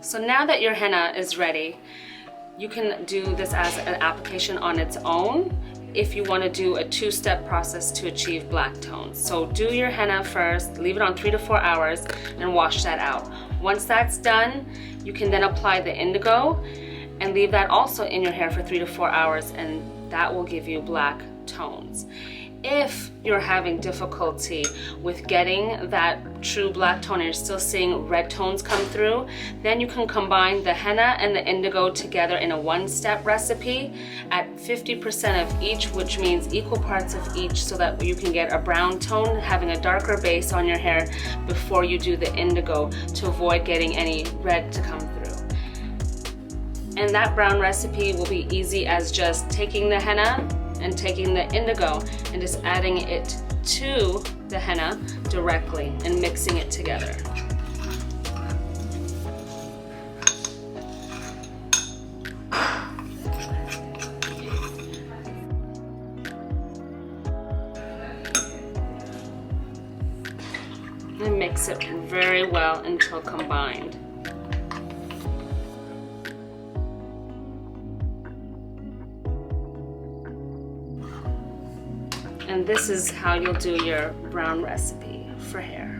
So now that your henna is ready, you can do this as an application on its own if you want to do a two-step process to achieve black tones. So do your henna first, leave it on 3 to 4 hours, and wash that out. Once that's done, you can then apply the indigo and leave that also in your hair for 3 to 4 hours, and that will give you black tones. If you're having difficulty with getting that true black tone and you're still seeing red tones come through, then you can combine the henna and the indigo together in a one-step recipe at 50% of each, which means equal parts of each, so that you can get a brown tone, having a darker base on your hair before you do the indigo to avoid getting any red to come through. And that brown recipe will be easy as just taking the henna and taking the indigo and just adding it to the henna directly and mixing it together. And mix it very well until combined. And this is how you'll do your brown recipe for hair.